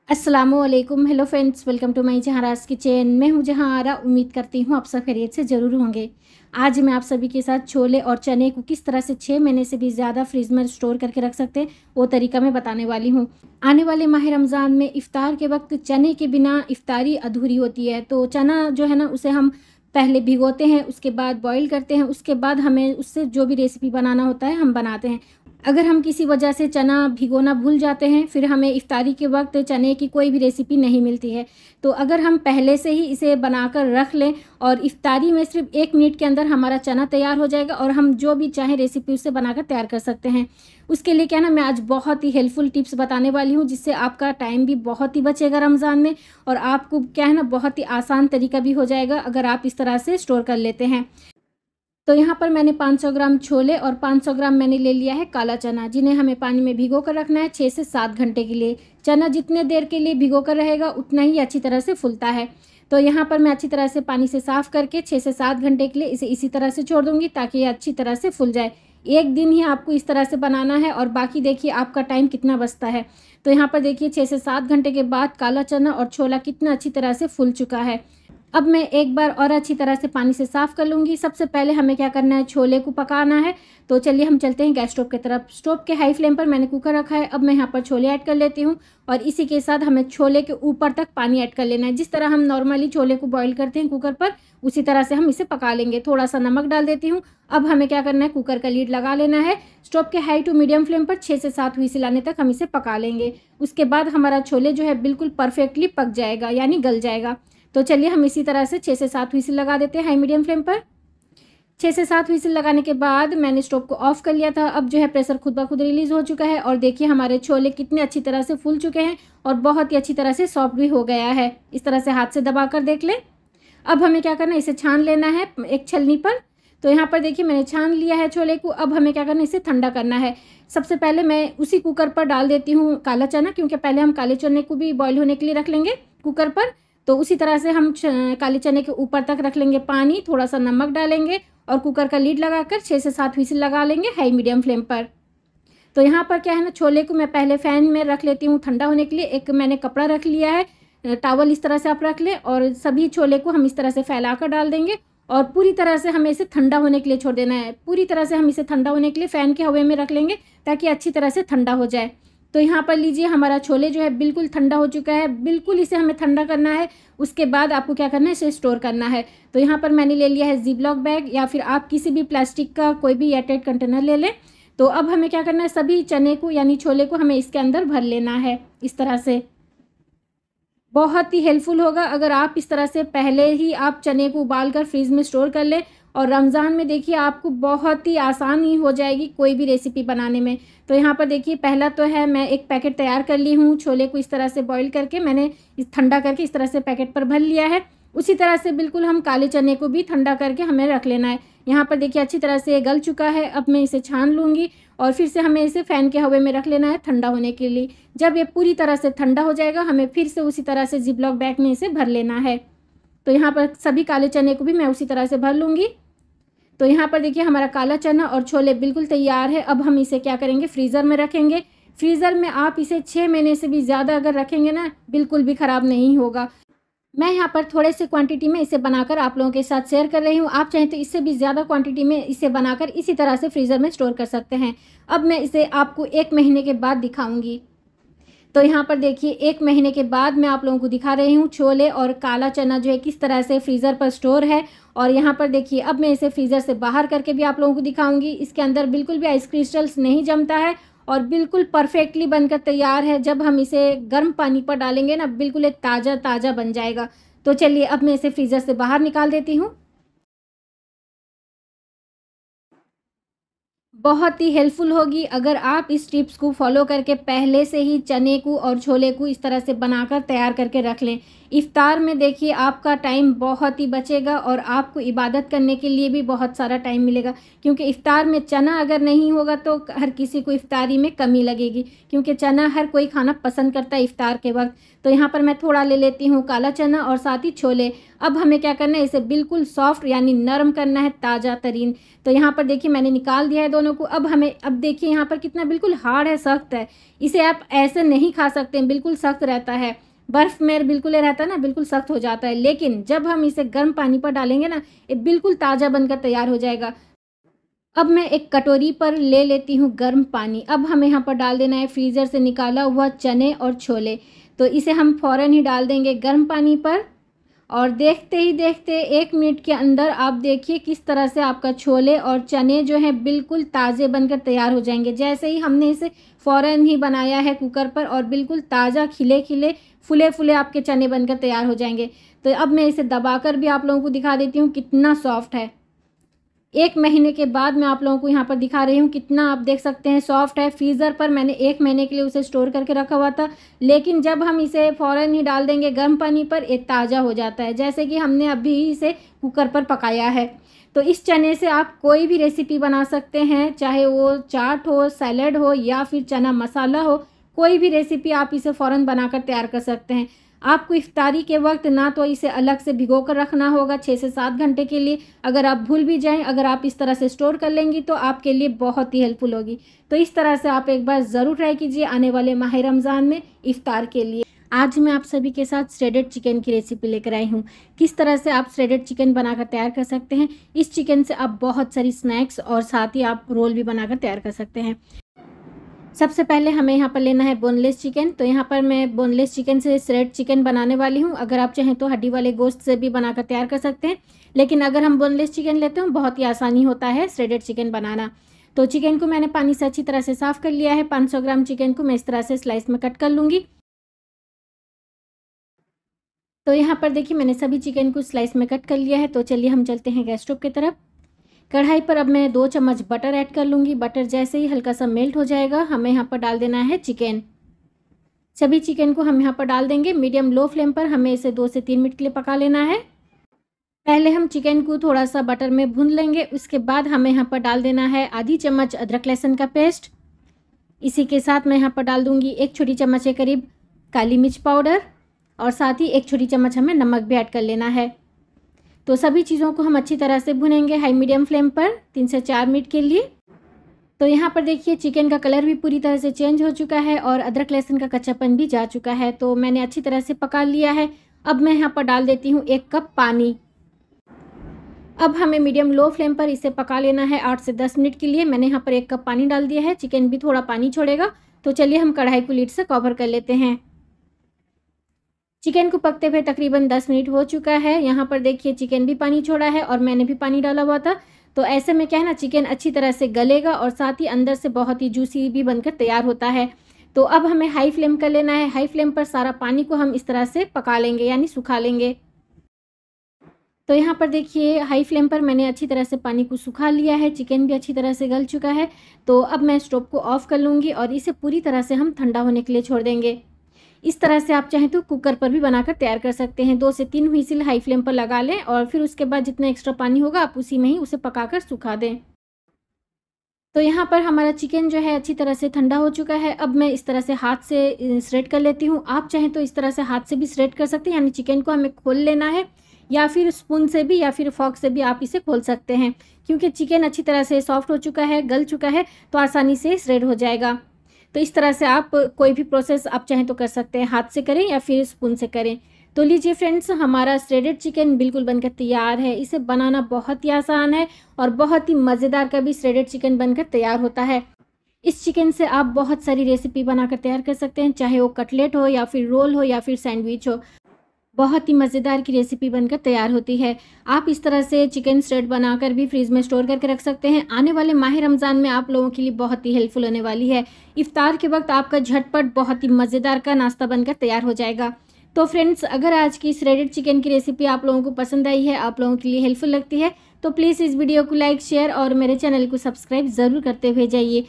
अस्सलामुअलैकुम। Hello friends, welcome to my Zahara's kitchen. मैं हूं जहारा। उम्मीद करती हूं आप सब खैरियत से ज़रूर होंगे। आज मैं आप सभी के साथ छोले और चने को किस तरह से 6 महीने से भी ज़्यादा फ्रिज में स्टोर करके रख सकते हैं वो तरीका मैं बताने वाली हूं। आने वाले माह रमज़ान में इफ़्तार के वक्त चने के बिना इफ़्तारी अधूरी होती है। तो चना जो है ना, उसे हम पहले भिगोते हैं, उसके बाद बॉईल करते हैं, उसके बाद हमें उससे जो भी रेसिपी बनाना होता है हम बनाते हैं। अगर हम किसी वजह से चना भिगोना भूल जाते हैं, फिर हमें इफ्तारी के वक्त चने की कोई भी रेसिपी नहीं मिलती है। तो अगर हम पहले से ही इसे बनाकर रख लें और इफ्तारी में सिर्फ 1 मिनट के अंदर हमारा चना तैयार हो जाएगा और हम जो भी चाहें रेसिपी उससे बनाकर तैयार कर सकते हैं। उसके लिए क्या है ना, मैं आज बहुत ही हेल्पफुल टिप्स बताने वाली हूँ, जिससे आपका टाइम भी बहुत ही बचेगा रमज़ान में, और आपको क्या है ना, बहुत ही आसान तरीका भी हो जाएगा अगर आप इस तरह से स्टोर कर लेते हैं। तो यहाँ पर मैंने 500 ग्राम छोले और 500 ग्राम मैंने ले लिया है काला चना, जिन्हें हमें पानी में भिगो कर रखना है 6 से 7 घंटे के लिए। चना जितने देर के लिए भिगो कर रहेगा उतना ही अच्छी तरह से फूलता है। तो यहाँ पर मैं अच्छी तरह से पानी से साफ़ करके 6 से 7 घंटे के लिए इसे इसी तरह से छोड़ दूँगी, ताकि ये अच्छी तरह से फूल जाए। एक दिन ही आपको इस तरह से बनाना है और बाकी देखिए आपका टाइम कितना बचता है। तो यहाँ पर देखिए 6 से 7 घंटे के बाद काला चना और छोला कितना अच्छी तरह से फूल चुका है। अब मैं एक बार और अच्छी तरह से पानी से साफ़ कर लूँगी। सबसे पहले हमें क्या करना है, छोले को पकाना है। तो चलिए हम चलते हैं गैस स्टोव की तरफ। स्टोव के हाई फ्लेम पर मैंने कुकर रखा है। अब मैं यहाँ पर छोले ऐड कर लेती हूँ और इसी के साथ हमें छोले के ऊपर तक पानी ऐड कर लेना है। जिस तरह हम नॉर्मली छोले को बॉईल करते हैं कुकर पर, उसी तरह से हम इसे पका लेंगे। थोड़ा सा नमक डाल देती हूँ। अब हमें क्या करना है, कुकर का लीड लगा लेना है। स्टोव के हाई टू मीडियम फ्लेम पर 6 से 7 व्हिसल आने तक हम इसे पका लेंगे। उसके बाद हमारा छोले जो है बिल्कुल परफेक्टली पक जाएगा, यानी गल जाएगा। तो चलिए हम इसी तरह से 6 से 7 व्हिसल लगा देते हैं हाई मीडियम फ्लेम पर। 6 से 7 व्हिसल लगाने के बाद मैंने स्टोव को ऑफ कर लिया था। अब जो है प्रेशर खुद ब खुद रिलीज़ हो चुका है और देखिए हमारे छोले कितने अच्छी तरह से फूल चुके हैं और बहुत ही अच्छी तरह से सॉफ्ट भी हो गया है। इस तरह से हाथ से दबा कर देख लें। अब हमें क्या करना है, इसे छान लेना है एक छलनी पर। तो यहाँ पर देखिए मैंने छान लिया है छोले को। अब हमें क्या करना है, इसे ठंडा करना है। सबसे पहले मैं उसी कुकर पर डाल देती हूँ काला चना, क्योंकि पहले हम काले चने को भी बॉईल होने के लिए रख लेंगे कुकर पर। तो उसी तरह से हम काले चने के ऊपर तक रख लेंगे पानी, थोड़ा सा नमक डालेंगे और कुकर का लीड लगाकर 6 से 7 व्हिसल लगा लेंगे हाई मीडियम फ्लेम पर। तो यहाँ पर क्या है ना, छोले को मैं पहले फ़ैन में रख लेती हूँ ठंडा होने के लिए। एक मैंने कपड़ा रख लिया है, टॉवल इस तरह से आप रख लें और सभी छोले को हम इस तरह से फैला कर डाल देंगे और पूरी तरह से हमें इसे ठंडा होने के लिए छोड़ देना है। पूरी तरह से हम इसे ठंडा होने के लिए फ़ैन के हवा में रख लेंगे, ताकि अच्छी तरह से ठंडा हो जाए। तो यहाँ पर लीजिए हमारा छोले जो है बिल्कुल ठंडा हो चुका है। बिल्कुल इसे हमें ठंडा करना है। उसके बाद आपको क्या करना है, इसे स्टोर करना है। तो यहाँ पर मैंने ले लिया है ज़िप-लॉक बैग, या फिर आप किसी भी प्लास्टिक का कोई भी एयरटाइट कंटेनर ले लें। तो अब हमें क्या करना है, सभी चने को यानी छोले को हमें इसके अंदर भर लेना है इस तरह से। बहुत ही हेल्पफुल होगा अगर आप इस तरह से पहले ही आप चने को उबाल कर फ्रीज़ में स्टोर कर लें, और रमज़ान में देखिए आपको बहुत ही आसानी हो जाएगी कोई भी रेसिपी बनाने में। तो यहाँ पर देखिए पहला तो है, मैं एक पैकेट तैयार कर ली हूँ। छोले को इस तरह से बॉईल करके मैंने ठंडा करके इस तरह से पैकेट पर भर लिया है। उसी तरह से बिल्कुल हम काले चने को भी ठंडा करके हमें रख लेना है। यहाँ पर देखिए अच्छी तरह से गल चुका है। अब मैं इसे छान लूँगी और फिर से हमें इसे फ़ैन के हवा में रख लेना है ठंडा होने के लिए। जब ये पूरी तरह से ठंडा हो जाएगा, हमें फिर से उसी तरह से ज़िप-लॉक बैग में इसे भर लेना है। तो यहाँ पर सभी काले चने को भी मैं उसी तरह से भर लूँगी। तो यहाँ पर देखिए हमारा काला चना और छोले बिल्कुल तैयार है। अब हम इसे क्या करेंगे, फ्रीज़र में रखेंगे। फ्रीज़र में आप इसे 6 महीने से भी ज़्यादा अगर रखेंगे ना, बिल्कुल भी ख़राब नहीं होगा। मैं यहाँ पर थोड़े से क्वांटिटी में इसे बनाकर आप लोगों के साथ शेयर कर रही हूँ। आप चाहें तो इससे भी ज़्यादा क्वांटिटी में इसे बनाकर इसी तरह से फ्रीज़र में स्टोर कर सकते हैं। अब मैं इसे आपको 1 महीने के बाद दिखाऊंगी। तो यहाँ पर देखिए 1 महीने के बाद मैं आप लोगों को दिखा रही हूँ छोले और काला चना जो है किस तरह से फ्रीज़र पर स्टोर है। और यहाँ पर देखिए अब मैं इसे फ्रीज़र से बाहर करके भी आप लोगों को दिखाऊंगी। इसके अंदर बिल्कुल भी आइस क्रिस्टल्स नहीं जमता है और बिल्कुल परफेक्टली बनकर तैयार है। जब हम इसे गर्म पानी पर डालेंगे ना, बिल्कुल एक ताज़ा ताज़ा बन जाएगा। तो चलिए अब मैं इसे फ्रीज़र से बाहर निकाल देती हूँ। बहुत ही हेल्पफुल होगी अगर आप इस टिप्स को फॉलो करके पहले से ही चने को और छोले को इस तरह से बनाकर तैयार करके रख लें। इफ्तार में देखिए आपका टाइम बहुत ही बचेगा और आपको इबादत करने के लिए भी बहुत सारा टाइम मिलेगा, क्योंकि इफ्तार में चना अगर नहीं होगा तो हर किसी को इफ्तारी में कमी लगेगी, क्योंकि चना हर कोई खाना पसंद करता है इफ्तार के वक्त। तो यहाँ पर मैं थोड़ा ले लेती हूँ काला चना और साथ ही छोले। अब हमें क्या करना है, इसे बिल्कुल सॉफ्ट यानी नरम करना है, ताज़ा तरीन। तो यहाँ पर देखिए मैंने निकाल दिया है दोनों को। अब देखिए यहाँ पर कितना बिल्कुल हार्ड है, सख्त है। इसे आप ऐसे नहीं खा सकते हैं, बिल्कुल सख्त रहता है। बर्फ़ में बिल्कुल ये रहता है ना, बिल्कुल सख्त हो जाता है। लेकिन जब हम इसे गर्म पानी पर डालेंगे ना, ये बिल्कुल ताज़ा बनकर तैयार हो जाएगा। अब मैं एक कटोरी पर ले लेती हूँ गर्म पानी। अब हमें यहाँ पर डाल देना है फ्रीज़र से निकाला हुआ चने और छोले। तो इसे हम फ़ौरन ही डाल देंगे गर्म पानी पर, और देखते ही देखते 1 मिनट के अंदर आप देखिए किस तरह से आपका छोले और चने जो हैं बिल्कुल ताज़े बनकर तैयार हो जाएंगे। जैसे ही हमने इसे फ़ौरन ही बनाया है कुकर पर, और बिल्कुल ताज़ा खिले खिले फुले फुले आपके चने बनकर तैयार हो जाएंगे। तो अब मैं इसे दबाकर भी आप लोगों को दिखा देती हूँ कितना सॉफ्ट है। 1 महीने के बाद मैं आप लोगों को यहाँ पर दिखा रही हूँ कितना आप देख सकते हैं सॉफ्ट है। फ्रीज़र पर मैंने 1 महीने के लिए उसे स्टोर करके रखा हुआ था, लेकिन जब हम इसे फ़ौरन ही डाल देंगे गर्म पानी पर, ये ताज़ा हो जाता है, जैसे कि हमने अभी इसे कुकर पर पकाया है। तो इस चने से आप कोई भी रेसिपी बना सकते हैं, चाहे वो चाट हो, सैलड हो, या फिर चना मसाला हो। कोई भी रेसिपी आप इसे फ़ौरन बनाकर तैयार कर सकते हैं। आपको इफ्तारी के वक्त ना तो इसे अलग से भिगो कर रखना होगा 6 से 7 घंटे के लिए। अगर आप भूल भी जाएं, अगर आप इस तरह से स्टोर कर लेंगी तो आपके लिए बहुत ही हेल्पफुल होगी। तो इस तरह से आप एक बार ज़रूर ट्राई कीजिए आने वाले माह रमज़ान में इफ्तार के लिए। आज मैं आप सभी के साथ श्रेडेड चिकन की रेसिपी लेकर आई हूँ। किस तरह से आप श्रेडेड चिकन बनाकर तैयार कर सकते हैं। इस चिकन से आप बहुत सारी स्नैक्स और साथ ही आप रोल भी बनाकर तैयार कर सकते हैं। सबसे पहले हमें यहाँ पर लेना है बोनलेस चिकन। तो यहाँ पर मैं बोनलेस चिकन से श्रेड चिकन बनाने वाली हूँ। अगर आप चाहें तो हड्डी वाले गोश्त से भी बनाकर तैयार कर सकते हैं, लेकिन अगर हम बोनलेस चिकन लेते हैं बहुत ही आसानी होता है श्रेडेड चिकन बनाना। तो चिकन को मैंने पानी से अच्छी तरह से साफ़ कर लिया है। 500 ग्राम चिकन को मैं इस तरह से स्लाइस में कट कर लूँगी। तो यहाँ पर देखिए मैंने सभी चिकन को स्लाइस में कट कर लिया है। तो चलिए हम चलते हैं गैस स्टोव की तरफ। कढ़ाई पर अब मैं 2 चम्मच बटर ऐड कर लूँगी। बटर जैसे ही हल्का सा मेल्ट हो जाएगा, हमें यहाँ पर डाल देना है चिकन। सभी चिकन को हम यहाँ पर डाल देंगे मीडियम लो फ्लेम पर। हमें इसे 2 से 3 मिनट के लिए पका लेना है। पहले हम चिकन को थोड़ा सा बटर में भून लेंगे। उसके बाद हमें यहाँ पर डाल देना है आधी चम्मच अदरक लहसुन का पेस्ट। इसी के साथ मैं यहाँ पर डाल दूँगी 1 छोटी चम्मच के करीब काली मिर्च पाउडर, और साथ ही 1 छोटी चम्मच हमें नमक भी ऐड कर लेना है। तो सभी चीज़ों को हम अच्छी तरह से भुनेंगे हाई मीडियम फ्लेम पर 3 से 4 मिनट के लिए। तो यहाँ पर देखिए चिकन का कलर भी पूरी तरह से चेंज हो चुका है और अदरक लहसुन का कच्चापन भी जा चुका है। तो मैंने अच्छी तरह से पका लिया है। अब मैं यहाँ पर डाल देती हूँ 1 कप पानी। अब हमें मीडियम लो फ्लेम पर इसे पका लेना है 8 से 10 मिनट के लिए। मैंने यहाँ पर 1 कप पानी डाल दिया है। चिकन भी थोड़ा पानी छोड़ेगा। तो चलिए हम कढ़ाई को लीड से कवर कर लेते हैं। चिकन को पकते हुए तकरीबन 10 मिनट हो चुका है। यहाँ पर देखिए चिकन भी पानी छोड़ा है और मैंने भी पानी डाला हुआ था। तो ऐसे में क्या है ना, चिकन अच्छी तरह से गलेगा और साथ ही अंदर से बहुत ही जूसी भी बनकर तैयार होता है। तो अब हमें हाई फ्लेम कर लेना है। हाई फ्लेम पर सारा पानी को हम इस तरह से पका लेंगे, यानी सुखा लेंगे। तो यहाँ पर देखिए हाई फ्लेम पर मैंने अच्छी तरह से पानी को सुखा लिया है। चिकन भी अच्छी तरह से गल चुका है। तो अब मैं स्टोव को ऑफ कर लूँगी और इसे पूरी तरह से हम ठंडा होने के लिए छोड़ देंगे। इस तरह से आप चाहें तो कुकर पर भी बनाकर तैयार कर सकते हैं। 2 से 3 व्हिसिल हाई फ्लेम पर लगा लें और फिर उसके बाद जितना एक्स्ट्रा पानी होगा आप उसी में ही उसे पकाकर सुखा दें। तो यहाँ पर हमारा चिकन जो है अच्छी तरह से ठंडा हो चुका है। अब मैं इस तरह से हाथ से श्रेड कर लेती हूँ। आप चाहें तो इस तरह से हाथ से भी श्रेड कर सकते हैं, यानी चिकन को हमें खोल लेना है, या फिर स्पून से भी या फिर फॉर्क से भी आप इसे खोल सकते हैं। क्योंकि चिकन अच्छी तरह से सॉफ्ट हो चुका है, गल चुका है, तो आसानी से श्रेड हो जाएगा। तो इस तरह से आप कोई भी प्रोसेस आप चाहें तो कर सकते हैं, हाथ से करें या फिर स्पून से करें। तो लीजिए फ्रेंड्स, हमारा श्रेडेड चिकन बिल्कुल बनकर तैयार है। इसे बनाना बहुत ही आसान है और बहुत ही मज़ेदार का भी श्रेडेड चिकन बनकर तैयार होता है। इस चिकन से आप बहुत सारी रेसिपी बनाकर तैयार कर सकते हैं, चाहे वो कटलेट हो या फिर रोल हो या फिर सैंडविच हो। बहुत ही मज़ेदार की रेसिपी बनकर तैयार होती है। आप इस तरह से चिकन स्टड बनाकर भी फ्रीज में स्टोर करके रख सकते हैं। आने वाले माह रमज़ान में आप लोगों के लिए बहुत ही हेल्पफुल होने वाली है। इफ्तार के वक्त आपका झटपट बहुत ही मज़ेदार का नाश्ता बनकर तैयार हो जाएगा। तो फ्रेंड्स, अगर आज की श्रेडेड चिकन की रेसिपी आप लोगों को पसंद आई है, आप लोगों के लिए हेल्पफुल लगती है, तो प्लीज़ इस वीडियो को लाइक, शेयर और मेरे चैनल को सब्सक्राइब ज़रूर करते हुए जाइए।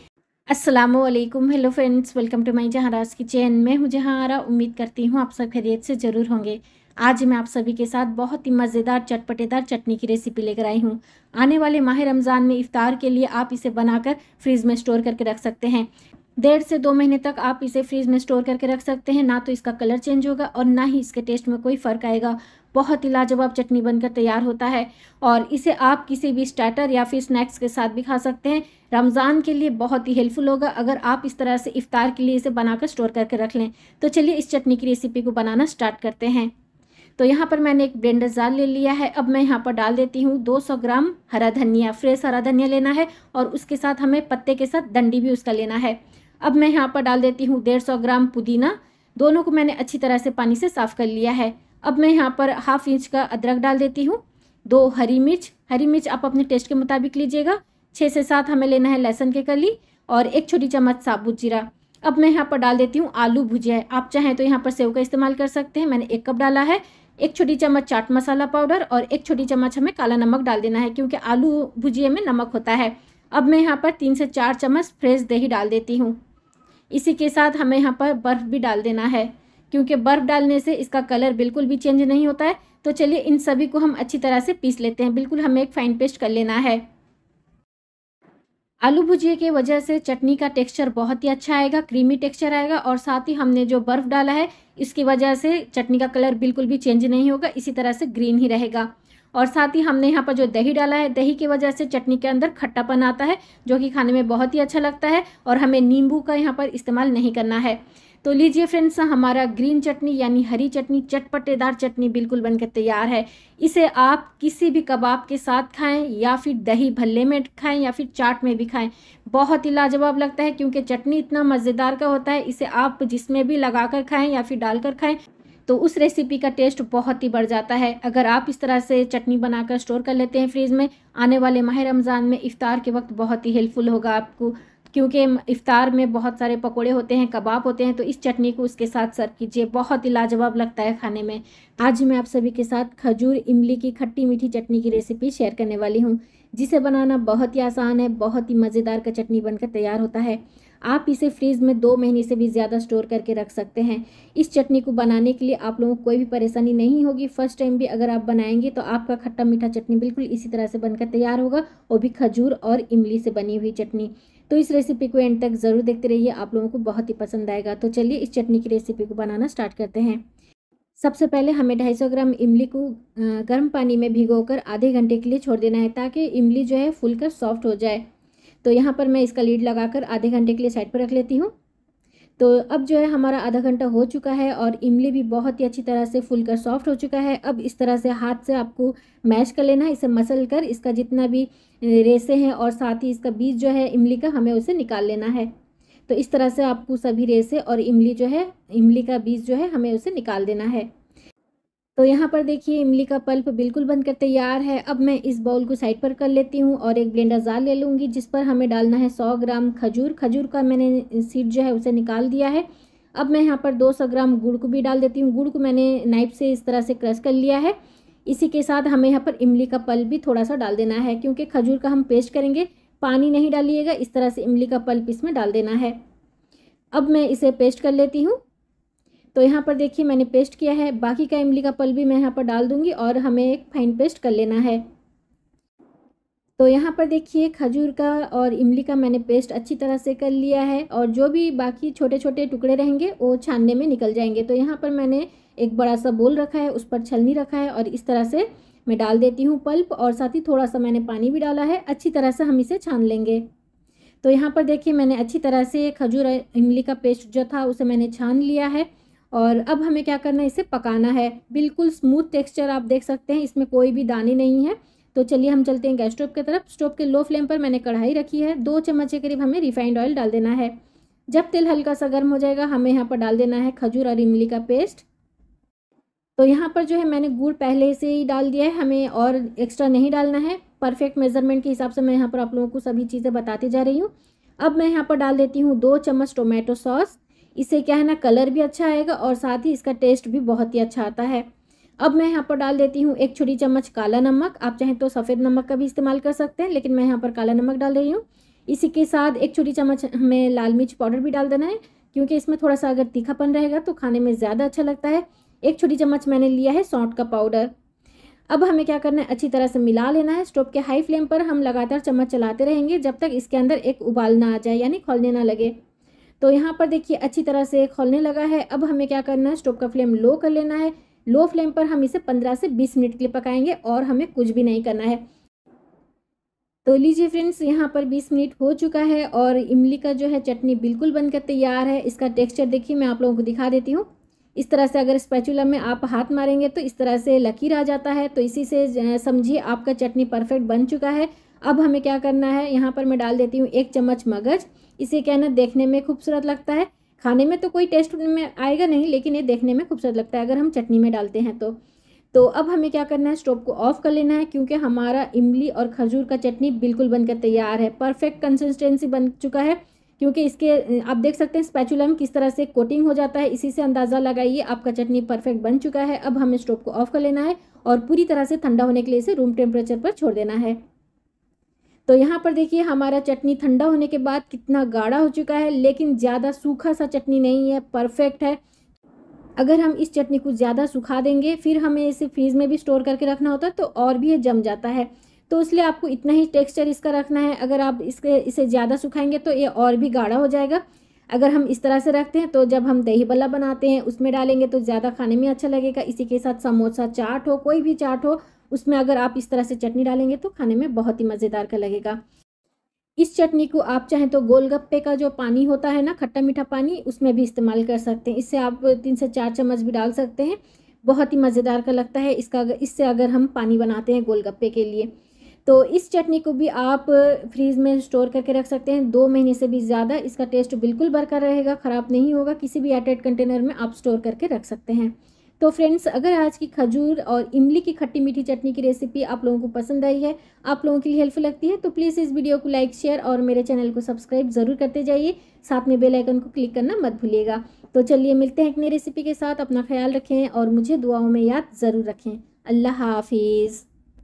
अस्सलामुअलैकुम, hello friends, welcome to my Zahara's kitchen. मैं हूँ जहारा। उम्मीद करती हूँ आप सब खैरियत से ज़रूर होंगे। आज मैं आप सभी के साथ बहुत ही मज़ेदार चटपटेदार चटनी की रेसिपी लेकर आई हूँ। आने वाले माह रमज़ान में इफ्तार के लिए आप इसे बनाकर फ्रीज़ में स्टोर करके रख सकते हैं। 1.5 से 2 महीने तक आप इसे फ्रीज में स्टोर करके रख सकते हैं। ना तो इसका कलर चेंज होगा और ना ही इसके टेस्ट में कोई फ़र्क आएगा। बहुत ही लाजवाब चटनी बनकर तैयार होता है और इसे आप किसी भी स्टार्टर या फिर स्नैक्स के साथ भी खा सकते हैं। रमज़ान के लिए बहुत ही हेल्पफुल होगा अगर आप इस तरह से इफ्तार के लिए इसे बनाकर स्टोर करके रख लें। तो चलिए इस चटनी की रेसिपी को बनाना स्टार्ट करते हैं। तो यहाँ पर मैंने एक ब्लेंडर जार ले लिया है। अब मैं यहाँ पर डाल देती हूँ 200 ग्राम हरा धनिया, फ्रेश हरा धनिया लेना है और उसके साथ हमें पत्ते के साथ डंडी भी उसका लेना है। अब मैं यहाँ पर डाल देती हूँ 150 ग्राम पुदीना, दोनों को मैंने अच्छी तरह से पानी से साफ़ कर लिया है। अब मैं यहाँ पर हाफ इंच का अदरक डाल देती हूँ, 2 हरी मिर्च आप अपने टेस्ट के मुताबिक लीजिएगा, 6 से 7 हमें लेना है लहसुन के कली और 1 छोटी चम्मच साबुत जीरा। अब मैं यहाँ पर डाल देती हूँ आलू भुजिया, आप चाहें तो यहाँ पर सेव का इस्तेमाल कर सकते हैं। मैंने 1 कप डाला है। 1 छोटी चम्मच चाट मसाला पाउडर और 1 छोटी चम्मच हमें काला नमक डाल देना है क्योंकि आलू भुजिया में नमक होता है। अब मैं यहाँ पर 3 से 4 चम्मच फ्रेश दही डाल देती हूँ। इसी के साथ हमें यहाँ पर बर्फ़ भी डाल देना है क्योंकि बर्फ़ डालने से इसका कलर बिल्कुल भी चेंज नहीं होता है। तो चलिए इन सभी को हम अच्छी तरह से पीस लेते हैं, बिल्कुल हमें एक फाइन पेस्ट कर लेना है। आलू भुजिया की वजह से चटनी का टेक्सचर बहुत ही अच्छा आएगा, क्रीमी टेक्सचर आएगा और साथ ही हमने जो बर्फ़ डाला है इसकी वजह से चटनी का कलर बिल्कुल भी चेंज नहीं होगा, इसी तरह से ग्रीन ही रहेगा। और साथ ही हमने यहाँ पर जो दही डाला है, दही की वजह से चटनी के अंदर खट्टापन आता है जो कि खाने में बहुत ही अच्छा लगता है और हमें नींबू का यहाँ पर इस्तेमाल नहीं करना है। तो लीजिए फ्रेंड्स, हमारा ग्रीन चटनी यानी हरी चटनी, चटपटेदार चटनी बिल्कुल बनकर तैयार है। इसे आप किसी भी कबाब के साथ खाएं या फिर दही भल्ले में खाएं या फिर चाट में भी खाएं, बहुत ही लाजवाब लगता है क्योंकि चटनी इतना मज़ेदार का होता है। इसे आप जिसमें भी लगाकर खाएं या फिर डालकर खाएं तो उस रेसिपी का टेस्ट बहुत ही बढ़ जाता है। अगर आप इस तरह से चटनी बनाकर स्टोर कर लेते हैं फ्रीज़ में, आने वाले माह रमज़ान में इफ़्तार के वक्त बहुत ही हेल्पफुल होगा आपको क्योंकि इफ़्तार में बहुत सारे पकोड़े होते हैं, कबाब होते हैं, तो इस चटनी को उसके साथ सर्व कीजिए, बहुत ही लाजवाब लगता है खाने में। आज मैं आप सभी के साथ खजूर इमली की खट्टी मीठी चटनी की रेसिपी शेयर करने वाली हूँ, जिसे बनाना बहुत ही आसान है, बहुत ही मज़ेदार का चटनी बनकर तैयार होता है। आप इसे फ्रीज़ में 2 महीने से भी ज़्यादा स्टोर करके रख सकते हैं। इस चटनी को बनाने के लिए आप लोगों को कोई भी परेशानी नहीं होगी। फर्स्ट टाइम भी अगर आप बनाएंगे तो आपका खट्टा मीठा चटनी बिल्कुल इसी तरह से बनकर तैयार होगा, वो भी खजूर और इमली से बनी हुई चटनी। तो इस रेसिपी को एंड तक ज़रूर देखते रहिए, आप लोगों को बहुत ही पसंद आएगा। तो चलिए इस चटनी की रेसिपी को बनाना स्टार्ट करते हैं। सबसे पहले हमें 250 ग्राम इमली को गर्म पानी में भिगोकर आधे घंटे के लिए छोड़ देना है ताकि इमली जो है फूलकर सॉफ्ट हो जाए। तो यहाँ पर मैं इसका लीड लगाकर आधे घंटे के लिए साइड पर रख लेती हूँ। तो अब जो है हमारा आधा घंटा हो चुका है और इमली भी बहुत ही अच्छी तरह से फूलकर सॉफ्ट हो चुका है। अब इस तरह से हाथ से आपको मैश कर लेना है, इसे मसल कर इसका जितना भी रेसे हैं और साथ ही इसका बीज जो है इमली का, हमें उसे निकाल लेना है। तो इस तरह से आपको सभी रेसे और इमली जो है, इमली का बीज जो है, हमें उसे निकाल देना है। तो यहाँ पर देखिए इमली का पल्प बिल्कुल बनकर तैयार है। अब मैं इस बाउल को साइड पर कर लेती हूँ और एक ब्लेंडर जार ले लूँगी जिस पर हमें डालना है 100 ग्राम खजूर। खजूर का मैंने सीड जो है उसे निकाल दिया है। अब मैं यहाँ पर 200 ग्राम गुड़ को भी डाल देती हूँ। गुड़ को मैंने नाइफ से इस तरह से क्रश कर लिया है। इसी के साथ हमें यहाँ पर इमली का पल्प भी थोड़ा सा डाल देना है क्योंकि खजूर का हम पेस्ट करेंगे, पानी नहीं डालिएगा, इस तरह से इमली का पल्प इसमें डाल देना है। अब मैं इसे पेस्ट कर लेती हूँ। तो यहाँ पर देखिए मैंने पेस्ट किया है, बाकी का इमली का पल्प भी मैं यहाँ पर डाल दूँगी और हमें एक फाइन पेस्ट कर लेना है। तो यहाँ पर देखिए खजूर का और इमली का मैंने पेस्ट अच्छी तरह से कर लिया है और जो भी बाकी छोटे छोटे टुकड़े रहेंगे वो छानने में निकल जाएंगे। तो यहाँ पर मैंने एक बड़ा सा बोल रखा है, उस पर छलनी रखा है और इस तरह से मैं डाल देती हूँ पल्प और साथ ही थोड़ा सा मैंने पानी भी डाला है। अच्छी तरह से हम इसे छान लेंगे। तो यहाँ पर देखिए मैंने अच्छी तरह से खजूर और इमली का पेस्ट जो था उसे मैंने छान लिया है और अब हमें क्या करना है, इसे पकाना है। बिल्कुल स्मूथ टेक्सचर आप देख सकते हैं, इसमें कोई भी दाने नहीं है। तो चलिए हम चलते हैं गैस स्टोव की तरफ। स्टोव के लो फ्लेम पर मैंने कढ़ाई रखी है, 2 चम्मच के करीब हमें रिफाइंड ऑयल डाल देना है। जब तेल हल्का सा गर्म हो जाएगा हमें यहाँ पर डाल देना है खजूर और इमली का पेस्ट। तो यहाँ पर जो है मैंने गुड़ पहले से ही डाल दिया है, हमें और एक्स्ट्रा नहीं डालना है। परफेक्ट मेजरमेंट के हिसाब से मैं यहाँ पर आप लोगों को सभी चीज़ें बताती जा रही हूँ। अब मैं यहाँ पर डाल देती हूँ 2 चम्मच टोमेटो सॉस। इससे क्या है ना, कलर भी अच्छा आएगा और साथ ही इसका टेस्ट भी बहुत ही अच्छा आता है। अब मैं यहाँ पर डाल देती हूँ 1 छोटी चम्मच काला नमक। आप चाहें तो सफ़ेद नमक का भी इस्तेमाल कर सकते हैं, लेकिन मैं यहाँ पर काला नमक डाल रही हूँ। इसी के साथ 1 छोटी चम्मच हमें लाल मिर्च पाउडर भी डाल देना है क्योंकि इसमें थोड़ा सा अगर तीखापन रहेगा तो खाने में ज़्यादा अच्छा लगता है। 1 छोटी चम्मच मैंने लिया है सौंठ का पाउडर। अब हमें क्या करना है, अच्छी तरह से मिला लेना है। स्टोव के हाई फ्लेम पर हम लगातार चम्मच चलाते रहेंगे जब तक इसके अंदर एक उबाल ना आ जाए, यानी खौलने ना लगे। तो यहाँ पर देखिए अच्छी तरह से खौलने लगा है। अब हमें क्या करना है, स्टोव का फ्लेम लो कर लेना है। लो फ्लेम पर हम इसे 15 से 20 मिनट के लिए पकाएंगे और हमें कुछ भी नहीं करना है। तो लीजिए फ्रेंड्स, यहाँ पर 20 मिनट हो चुका है और इमली का जो है चटनी बिल्कुल बनकर तैयार है। इसका टेक्सचर देखिए, मैं आप लोगों को दिखा देती हूँ। इस तरह से अगर स्पैचुला में आप हाथ मारेंगे तो इस तरह से लकीर आ जाता है। तो इसी से समझिए आपका चटनी परफेक्ट बन चुका है। अब हमें क्या करना है, यहाँ पर मैं डाल देती हूँ 1 चम्मच मगज। इसे क्या ना देखने में खूबसूरत लगता है, खाने में तो कोई टेस्ट में आएगा नहीं, लेकिन ये देखने में खूबसूरत लगता है अगर हम चटनी में डालते हैं तो अब हमें क्या करना है, स्टोव को ऑफ कर लेना है, क्योंकि हमारा इमली और खजूर का चटनी बिल्कुल बनकर तैयार है। परफेक्ट कंसिस्टेंसी बन चुका है, क्योंकि इसके आप देख सकते हैं स्पैचुला में किस तरह से कोटिंग हो जाता है। इसी से अंदाज़ा लगाइए आपका चटनी परफेक्ट बन चुका है। अब हमें स्टोव को ऑफ कर लेना है और पूरी तरह से ठंडा होने के लिए इसे रूम टेम्परेचर पर छोड़ देना है। तो यहाँ पर देखिए हमारा चटनी ठंडा होने के बाद कितना गाढ़ा हो चुका है, लेकिन ज़्यादा सूखा सा चटनी नहीं है, परफेक्ट है। अगर हम इस चटनी को ज़्यादा सुखा देंगे, फिर हमें इसे फ्रीज में भी स्टोर करके रखना होता है तो और भी ये जम जाता है। तो इसलिए आपको इतना ही टेक्सचर इसका रखना है। अगर आप इसे ज़्यादा सुखाएंगे तो ये और भी गाढ़ा हो जाएगा। अगर हम इस तरह से रखते हैं तो जब हम दही बल्ला बनाते हैं उसमें डालेंगे तो ज़्यादा खाने में अच्छा लगेगा। इसी के साथ समोसा चाट हो, कोई भी चाट हो, उसमें अगर आप इस तरह से चटनी डालेंगे तो खाने में बहुत ही मज़ेदार का लगेगा। इस चटनी को आप चाहें तो गोलगप्पे का जो पानी होता है ना, खट्टा मीठा पानी, उसमें भी इस्तेमाल कर सकते हैं। इससे आप 3 से 4 चम्मच भी डाल सकते हैं, बहुत ही मज़ेदार का लगता है इससे अगर हम पानी बनाते हैं गोलगप्पे के लिए। तो इस चटनी को भी आप फ्रीज़ में स्टोर करके रख सकते हैं 2 महीने से भी ज़्यादा। इसका टेस्ट बिल्कुल बरकरार रहेगा, ख़राब नहीं होगा। किसी भी एयरटाइट कंटेनर में आप स्टोर करके रख सकते हैं। तो फ्रेंड्स, अगर आज की खजूर और इमली की खट्टी मीठी चटनी की रेसिपी आप लोगों को पसंद आई है, आप लोगों के लिए हेल्पफुल लगती है, तो प्लीज़ इस वीडियो को लाइक, शेयर और मेरे चैनल को सब्सक्राइब ज़रूर करते जाइए। साथ में बेल आइकन को क्लिक करना मत भूलिएगा। तो चलिए मिलते हैं एक नई रेसिपी के साथ। अपना ख्याल रखें और मुझे दुआओं में याद ज़रूर रखें। अल्लाह हाफिज़।